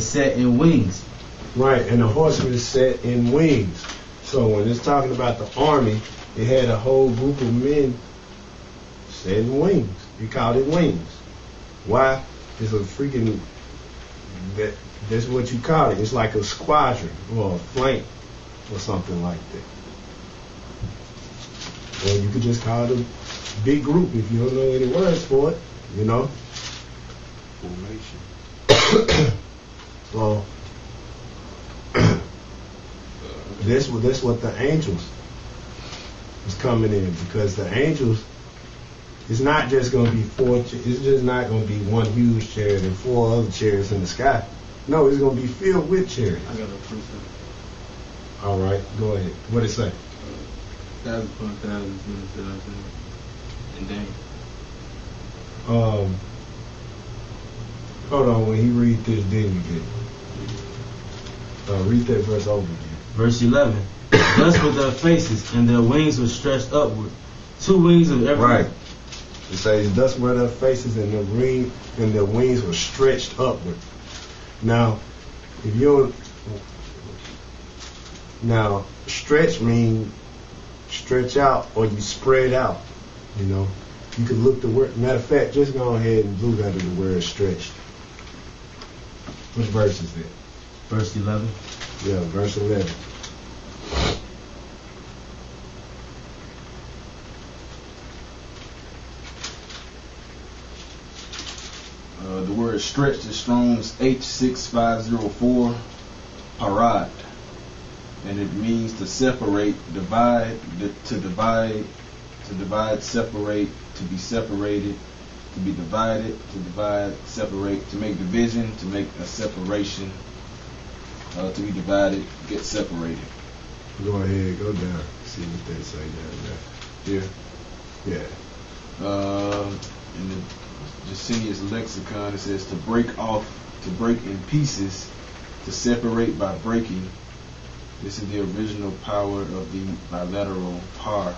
set in wings. Right, and the horsemen is set in wings. So when it's talking about the army, it had a whole group of men set in wings. He called it wings. Why? It's a freaking, that's what you call it. It's like a squadron or a flank or something like that. Or you could just call it a big group if you don't know any words for it, you know? Formation. So, that's what the angels is coming in, because the angels, it's not just going to be it's just not going to be one huge chariot and 4 other chariots in the sky. No, it's going to be filled with chariots. I got a proof. All right, go ahead. What did it say? Thousands upon thousands, and then. Hold on, when he read this, then you get it. Read that verse over again. Verse 11. Thus were their faces, and their wings were stretched upward. 2 wings of every. Right. It says, thus were their faces, and their wings were stretched upward. Now, stretch means stretch out, or you spread out. You know, you could look the word. Matter of fact, just go ahead and look at the word stretched. Which verse is that? Verse 11. Yeah, verse 11. The word stretched is Strong's H6504, parad, and it means to separate, divide, separate, to be separated, to be divided, to divide, separate, to make division, to make a separation, to be divided, get separated. Go ahead, go down, see what they say down there. Here? Yeah. In the Jacinius lexicon, it says to break off, to break in pieces, to separate by breaking. This is the original power of the bilateral par,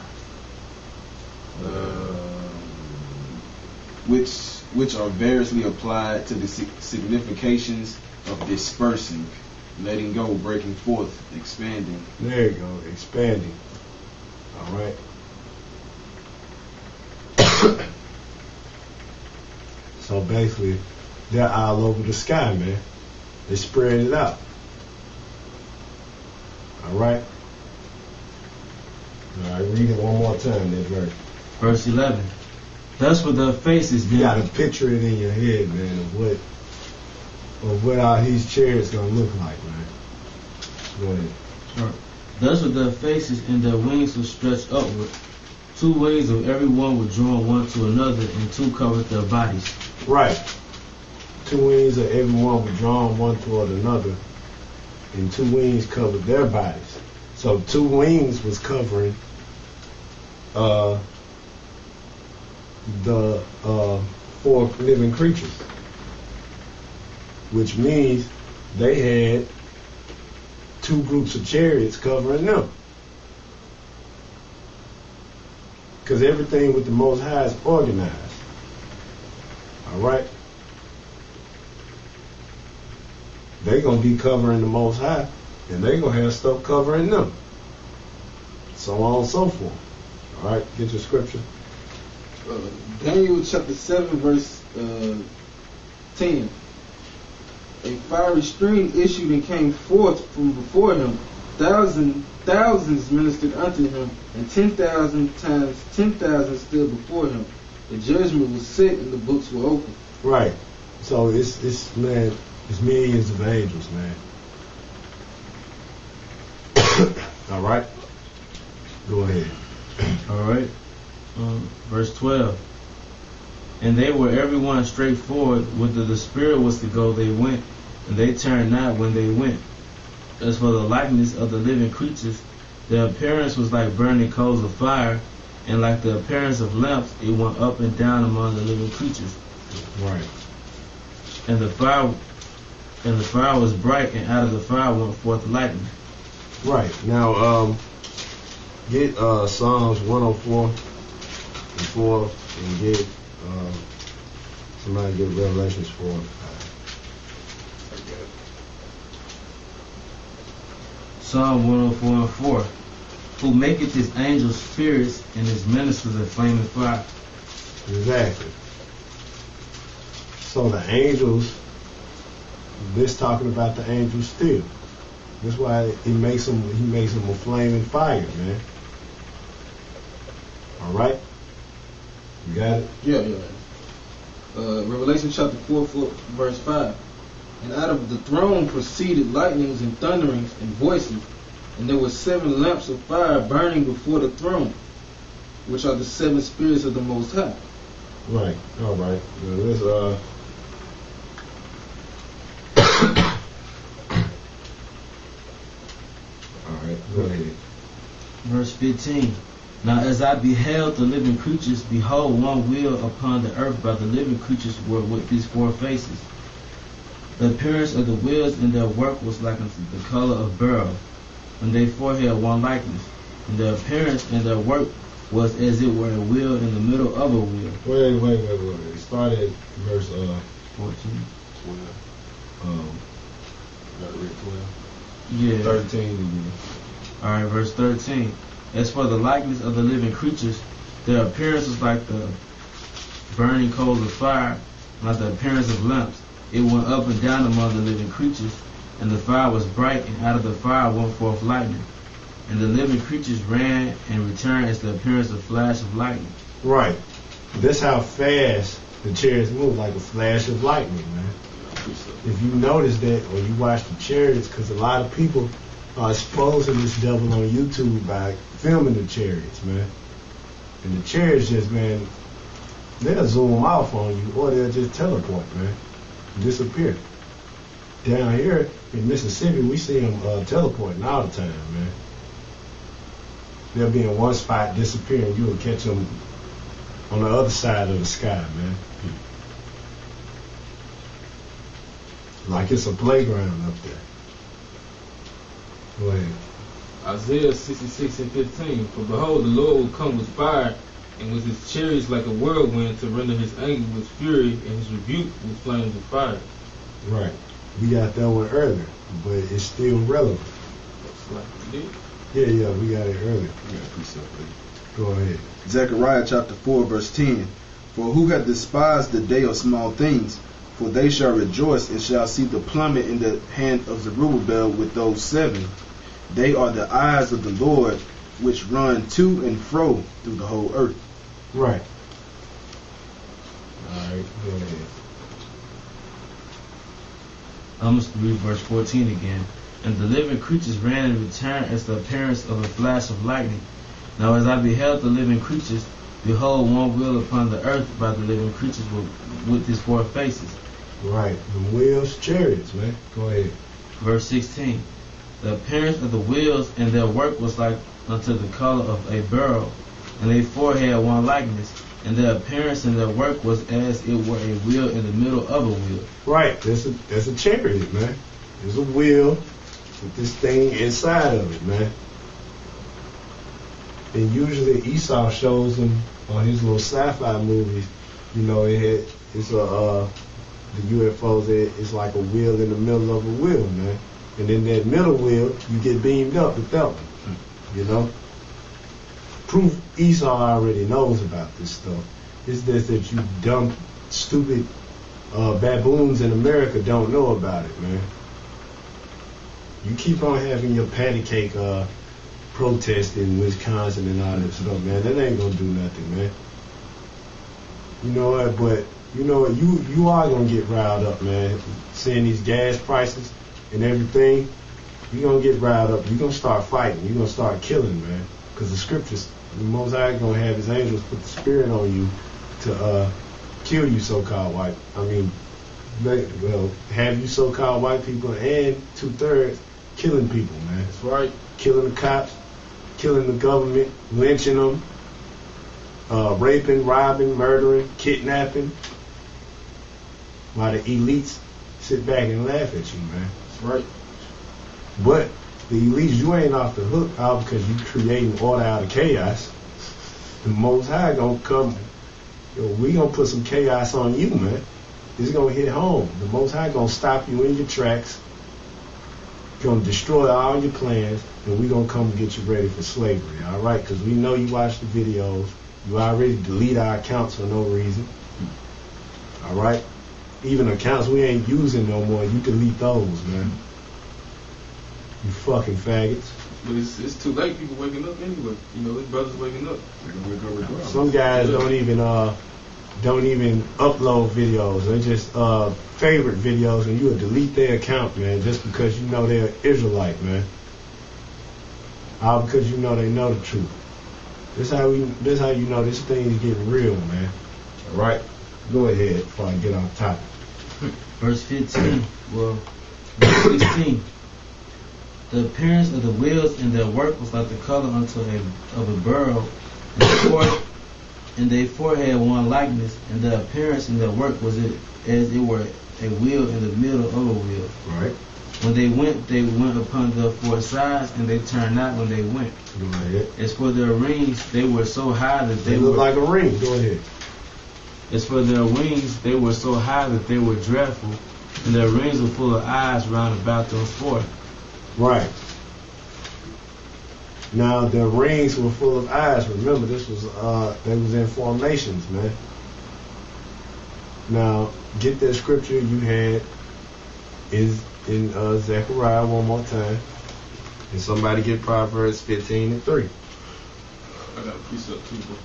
which are variously applied to the significations of dispersing, letting go, breaking forth, expanding. There you go, expanding. All right. So basically, they're all over the sky, man. They spread it out. All right. All right, read it one more time, that verse. Verse 11. Thus were their faces. You got to picture it in your head, man, of what all these chariots gonna look like, man. Go ahead. Sure. Thus were their faces, and their wings were stretched upward. 2 wings of every one were drawn one to another, and 2 covered their bodies. Right. 2 wings of every one were drawn one toward another, and 2 wings covered their bodies. So 2 wings was covering the 4 living creatures, which means they had 2 groups of chariots covering them. Because everything with the Most High is organized. All right? They're going to be covering the Most High, and they're going to have stuff covering them. So on and so forth. All right? Get your scripture. Daniel chapter 7, verse 10. A fiery stream issued and came forth from before him. Thousands ministered unto him, and 10,000 times 10,000 stood before him. The judgment was set, and the books were open. Right. So it's man, it's millions of angels, man. All right. Go ahead. All right. Verse 12. And they were everyone straightforward. Whither the Spirit was to go, they went, and they turned not when they went. As for the likeness of the living creatures, their appearance was like burning coals of fire, and like the appearance of lamps, it went up and down among the living creatures. Right. And the fire was bright, and out of the fire went forth lightning. Right. Now, get Psalms 104 and 4, and get somebody get Revelations 4 and 5. Psalm 104 and 4. Who maketh his angels spirits and his ministers a flaming fire. Exactly. So the angels, this talking about the angels still. That's why he makes them a flaming fire, man. All right? You got it? Yeah. Revelation chapter 4, verse 5. And out of the throne proceeded lightnings and thunderings and voices, and there were 7 lamps of fire burning before the throne, which are the 7 spirits of the Most High. Right. All right. Now let's all right. Go ahead. Verse 15. Now as I beheld the living creatures, behold, one wheel upon the earth by the living creatures were with these 4 faces. The appearance of the wheels and their work was like unto the color of beryl, and they forehead one likeness. And their appearance and their work was as it were a wheel in the middle of a wheel. Wait. It started at verse 14. 12. Got to read 12. Yeah. 13 again. Alright, verse 13. As for the likeness of the living creatures, their appearance was like the burning coals of fire, like the appearance of lamps. It went up and down among the living creatures, and the fire was bright, and out of the fire went forth lightning. And the living creatures ran and returned as the appearance of flash of lightning. Right. That's how fast the chariots move, like a flash of lightning, man. If you notice that, or you watch the chariots, because a lot of people are exposing this devil on YouTube by filming the chariots, man. And the chariots just, man, they'll zoom off on you, or they'll just teleport, man, and disappear. Down here in Mississippi, we see them teleporting all the time, man. They'll be in one spot, disappear, and you'll catch them on the other side of the sky, man. Like it's a playground up there. Go ahead. Isaiah 66 and 15. For behold, the Lord will come with fire, and with his chariots like a whirlwind, to render his anger with fury, and his rebuke with flames of fire. Right. We got that one earlier, but it's still relevant. Looks like we did. Yeah, we got it earlier. Go ahead. Zechariah chapter 4, verse 10. For who hath despised the day of small things? For they shall rejoice and shall see the plummet in the hand of Zerubbabel with those 7. They are the eyes of the Lord, which run to and fro through the whole earth. Right. All right, go ahead. I'm going to read verse 14 again. And the living creatures ran and returned as the appearance of a flash of lightning. Now as I beheld the living creatures, behold, one wheel upon the earth by the living creatures with his 4 faces. Right. The wheels, chariots, man. Go ahead. Verse 16. The appearance of the wheels and their work was like unto the color of a beryl, and they forehead one likeness, and their appearance and their work was as it were a wheel in the middle of a wheel. Right. That's a chariot, man. There's a wheel with this thing inside of it, man. And usually Esau shows them on his little sci-fi movies. You know, the UFOs. It's like a wheel in the middle of a wheel, man. And in that middle wheel, you get beamed up with that one. You know, proof Esau already knows about this stuff. It's just that you dumb, stupid baboons in America don't know about it, man. You keep on having your patty cake protest in Wisconsin and all that stuff, man. That ain't gonna do nothing, man. You know what? But you know what? You are gonna get riled up, man. Seeing these gas prices and everything, you're gonna get riled up. You're gonna start fighting. You're gonna start killing, man. Because the scriptures, the Most High gonna have his angels put the spirit on you to kill you, so-called white. I mean, have you so-called white people and 2/3 killing people, man. That's right. Killing the cops, killing the government, lynching them, raping, robbing, murdering, kidnapping, while the elites sit back and laugh at you, man. That's right. But the elites, you ain't off the hook out because you creating order out of chaos. The Most High gonna come. We gonna put some chaos on you, man. It's gonna hit home. The Most High gonna stop you in your tracks gonna destroy all your plans, and we gonna come get you ready for slavery. All right? Because we know you watch the videos. You already delete our accounts for no reason. All right? Even accounts we ain't using no more, you delete those, man. You fucking faggots. But it's too late. People waking up anyway. You know, his brothers waking up. They're gonna wake up regardless. Some guys don't even upload videos. They just favorite videos, and you'll delete their account, man, just because you know they're Israelite, man. All because you know they know the truth. This how you know this thing is getting real, man. All right, go ahead before I get off topic. Verse 15. Well, verse 16. The appearance of the wheels and their work was like the color unto of a beryl, and their forehead one likeness, and the appearance and their work was as it were a wheel in the middle of a wheel. Right. When they went upon the four sides, and they turned not when they went. Go ahead. As for their rings, they were so high that They look like a ring. Go ahead. As for their wings, they were so high that they were dreadful, and their rings were full of eyes round about them four. Right. Now their rings were full of eyes. Remember, this was they was in formations, man. Now get that scripture you had is in Zechariah one more time, and somebody get Proverbs 15:3. I got a precept too, bro.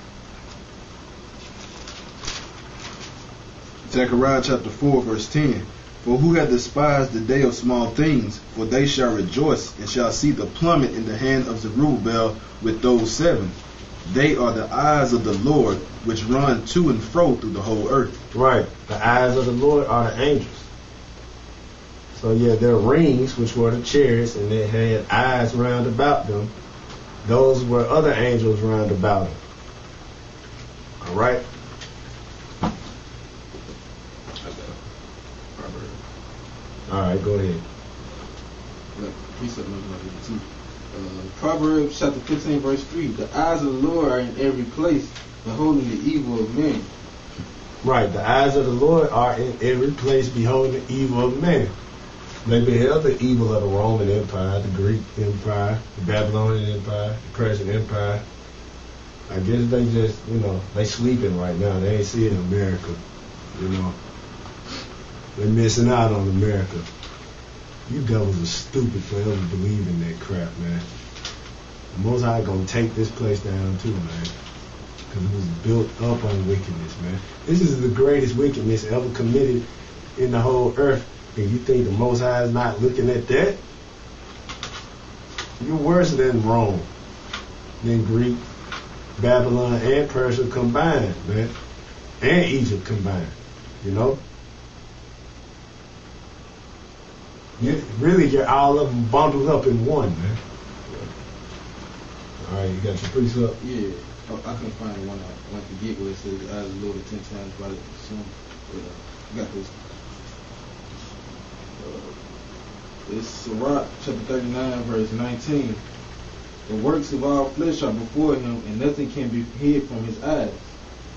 Zechariah chapter 4, verse 10. For who hath despised the day of small things? For they shall rejoice, and shall see the plummet in the hand of Zerubbabel with those 7. They are the eyes of the Lord, which run to and fro through the whole earth. Right. The eyes of the Lord are the angels. So yeah, their rings, which were the chariots, and they had eyes round about them, those were other angels round about them. All right. All right, go ahead. Precept number 2. Proverbs chapter 15, verse 3. The eyes of the Lord are in every place, beholding the evil of men. Right, the eyes of the Lord are in every place, beholding the evil of man. They beheld the evil of the Roman Empire, the Greek Empire, the Babylonian Empire, the Persian Empire. I guess they just, they sleeping right now. They ain't seeing America, They're missing out on America. You devils are stupid for ever believing that crap, man. The Most High gonna take this place down too, man. Because it was built up on wickedness, man. This is the greatest wickedness ever committed in the whole earth. And you think the Most High is not looking at that? You're worse than Rome, than Greek, Babylon, and Persia combined, man. And Egypt combined, You really get all of them bundled up in one, man. All right, you got your precept? Yeah. I couldn't find the one I like to get where it says the eyes of the Lord are 10 times brighter than the sun. But I got this. It's Sirach chapter 39, verse 19. The works of all flesh are before him, and nothing can be hid from his eyes.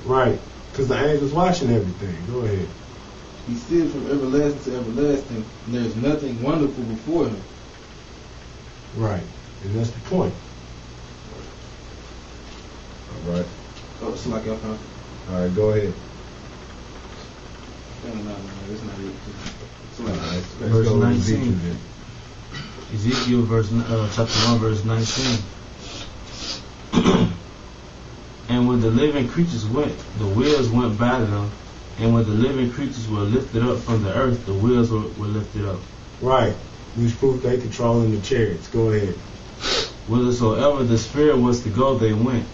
Right, because the angel's watching everything. Go ahead. He sits from everlasting to everlasting, and there is nothing wonderful before him. Right, and that's the point. All right. Oh, it's like I found. All right, go ahead. No, it's not it. All right, Verse go 19. Ezekiel then. Ezekiel chapter 1, verse 19. And when the living creatures went, the wheels went by them. And when the living creatures were lifted up from the earth, the wheels were lifted up. Right. Which proof they controlling the chariots. Go ahead. Whithersoever the spirit was to go, they went.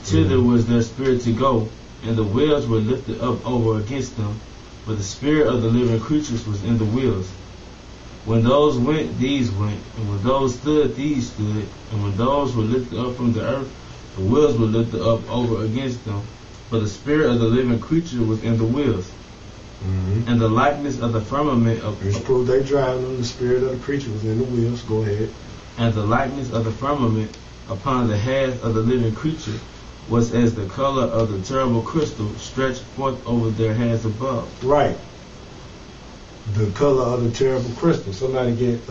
Thither was their spirit to go, and the wheels were lifted up over against them. But the spirit of the living creatures was in the wheels. When those went, these went. And when those stood, these stood. And when those were lifted up from the earth, the wheels were lifted up over against them. For the spirit of the living creature was in the wheels. Mm-hmm. And the likeness of the firmament of Which proof they driving them, the spirit of the creature was in the wheels. Go ahead. And the likeness of the firmament upon the head of the living creature was as the color of the terrible crystal stretched forth over their heads above. Right. The color of the terrible crystal. Somebody get